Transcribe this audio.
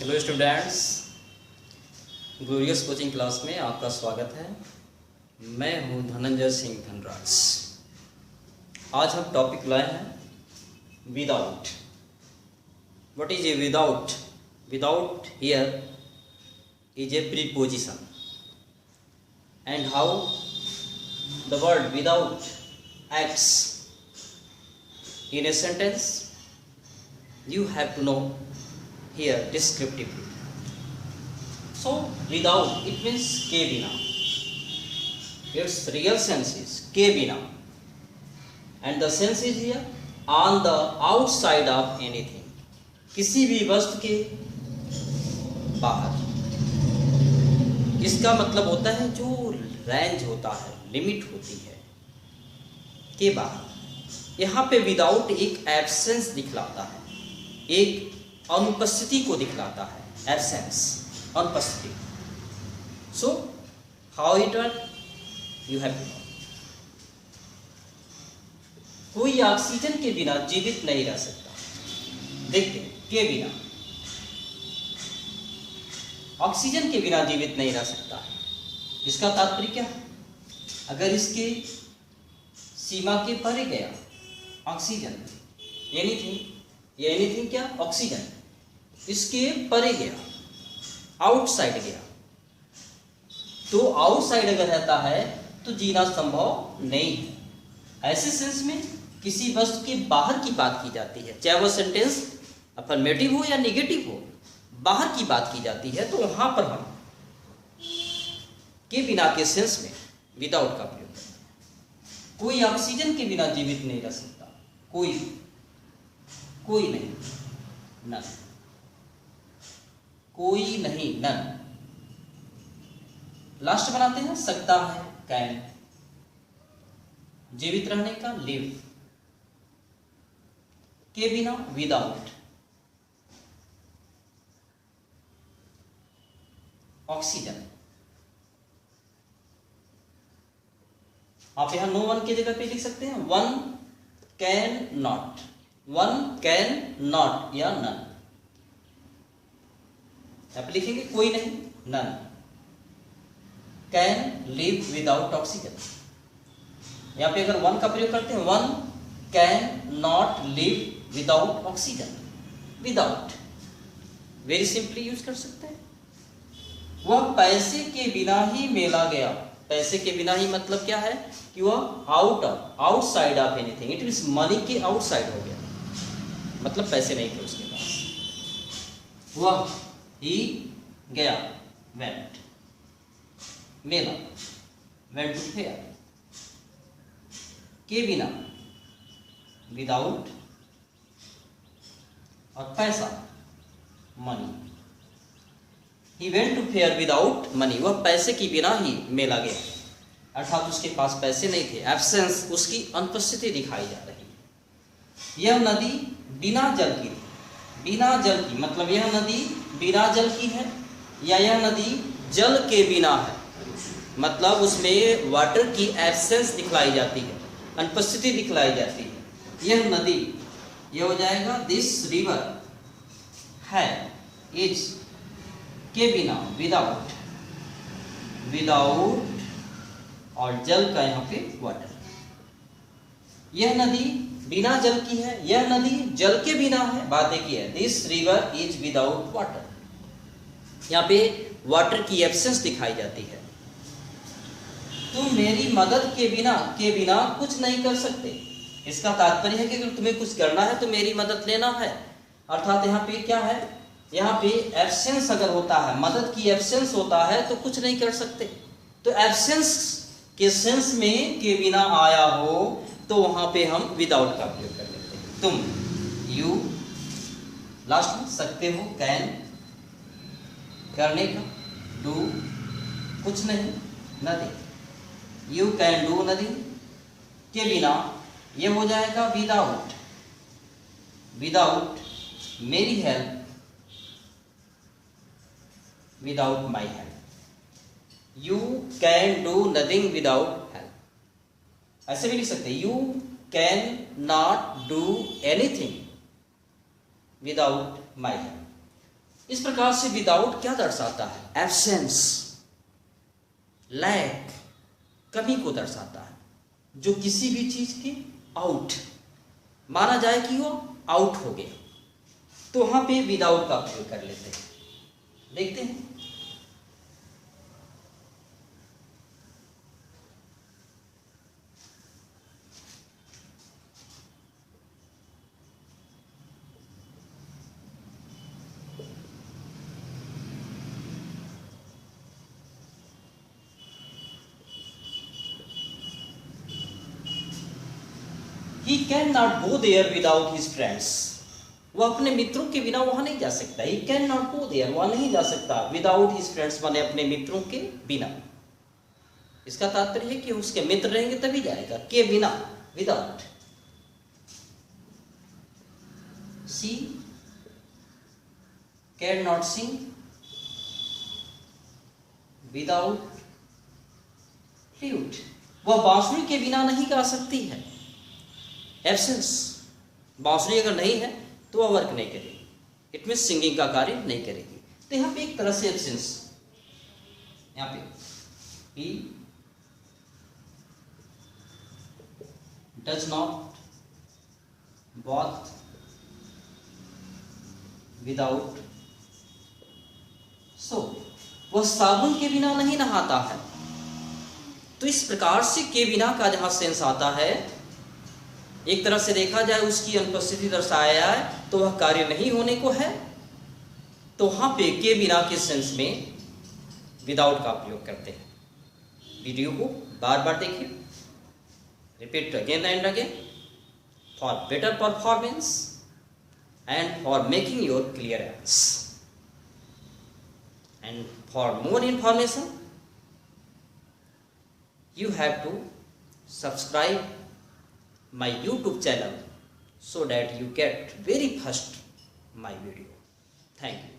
Hello students, glorious coaching class में आपका स्वागत है। मैं हूं धनंजय सिंह धनराज। आज हम टॉपिक लाए हैं without. What is a without? Without here is a preposition and how the word without acts in a sentence you have to know here descriptively. So without, it means के बिना. Its real sense is के बिना, and the sense is here on the outside of anything, किसी भी वस्तु के बाहर. इसका मतलब होता है जो रेंज होता है, लिमिट होती है, के बाहर. यहाँ पे विदाउट एक एब्सेंस दिखलाता है, एक अनुपस्थिति को दिखलाता है. एब्सेंस, अनुपस्थिति. So how it work you have to know. कोई ऑक्सीजन के बिना जीवित नहीं रह सकता. देखते हैं, के बिना, ऑक्सीजन के बिना जीवित नहीं रह सकता है. इसका तात्पर्य क्या है? अगर इसके सीमा के परे गया ऑक्सीजन, एनीथिंग क्या? ऑक्सीजन इसके परे गया, आउटसाइड गया, तो आउटसाइड अगर रहता है तो जीना संभव नहीं है. ऐसे सेंस में किसी वस्तु के बाहर की बात की जाती है, चाहे वह सेंटेंस अफर्मेटिव हो या नेगेटिव हो, बाहर की बात की जाती है, तो वहां पर हम के बिना के सेंस में विदाउट का प्रयोग करते हैं. कोई ऑक्सीजन के बिना जीवित नहीं रह सकता. कोई नहीं, नन. कोई नहीं, नन. लास्ट बनाते हैं सकता है, कैन. जीवित रहने का, लिव. के बिना, विदाउट. ऑक्सीजन. आप यहां नो वन की जगह पे लिख सकते हैं one can not. One can not या नन. आप लिखेंगे कोई नहीं, none. Can live without oxygen. यहां पे अगर वन का प्रयोग करते हैं, one can not live without oxygen. Without very simply use कर सकते हैं. वह पैसे के बिना ही मेला गया. पैसे के बिना ही मतलब क्या है कि वह outside of anything. It means money के आउटसाइड हो गया, मतलब पैसे नहीं थे उसके पास. वह ही गया, वेंट. मेला, वेंट टू फेयर. के बिना, विदाउट. और पैसा, money. He went to fair without money. वह पैसे के बिना ही मेला गया, अर्थात उसके पास पैसे नहीं थे. एब्सेंस, उसकी अनुपस्थिति दिखाई जा रही है. यह नदी बिना जल की थी. बिना जल की मतलब यह नदी बिना जल की है, या यह नदी जल के बिना है, मतलब उसमें वाटर की एब्सेंस दिखलाई जाती है, अनुपस्थिति दिखलाई जाती है. यह नदी, यह हो जाएगा दिस रिवर है, इज के बिना, विदाउट. विदाउट और जल का यहाँ पे वाटर. यह नदी बिना जल की है, यह नदी जल के बिना है, बात एक ही है. This river is without water. यहाँ पे वाटर की एब्सेंस दिखाई जाती है. तुम मेरी मदद के बिना कुछ नहीं कर सकते. इसका तात्पर्य है कि अगर तुम्हें कुछ करना है तो मेरी मदद लेना है. अर्थात यहाँ पे क्या है, यहाँ पे एब्सेंस अगर होता है, मदद की एब्सेंस होता है तो कुछ नहीं कर सकते. तो एब्सेंस के सेंस में के बिना आया हो तो वहां पे हम विदाउट का प्रयोग कर लेते हैं. तुम, यू. लास्ट में सकते हो, कैन, करने का, डू, कुछ नहीं, nothing. You can do nothing. के बिना ये हो जाएगा विदाउट. विदाउट मेरी help, without my help. You can do nothing without help. ऐसे भी लिख सकते हैं, you can not do anything without my help. इस प्रकार से विदाउट क्या दर्शाता है? एब्सेंस, लैक, कमी को दर्शाता है, जो किसी भी चीज के आउट माना जाए कि वो आउट हो गया, तो वहां पे विदाउट का प्रयोग कर लेते हैं। देखते हैं, He cannot go there without his friends. वो अपने मित्रों के बिना वहां नहीं जा सकता। He cannot go there, वहां नहीं जा सकता without his friends, माने अपने मित्रों के बिना। इसका तात्पर्य है कि उसके मित्र रहेंगे तभी जाएगा, के बिना, without. She cannot sing without flute, वह बांसुरी के बिना नहीं गा सकती है। एब्सेंस, बांसुरी अगर नहीं है तो वह वर्क नहीं करेगी, इट मीन सिंगिंग का कार्य नहीं करेगी। तो यहाँ पे एक तरह से एब्सेंस, यहाँ पे he does not bath without soap, वह साबुन के बिना नहीं नहाता है। तो इस प्रकार से के बिना का जहां सेंस आता है, एक तरह से देखा जाए उसकी अनुपस्थिति दर्शाया है, तो वह कार्य नहीं होने को है, तो वहां पे के बिना के सेंस में विदाउट का प्रयोग करते हैं। वीडियो को बार बार देखिए, repeat again and again, for better performance and for making your clearance. And for more information you have to subscribe my YouTube channel so that you get very first my video. Thank you.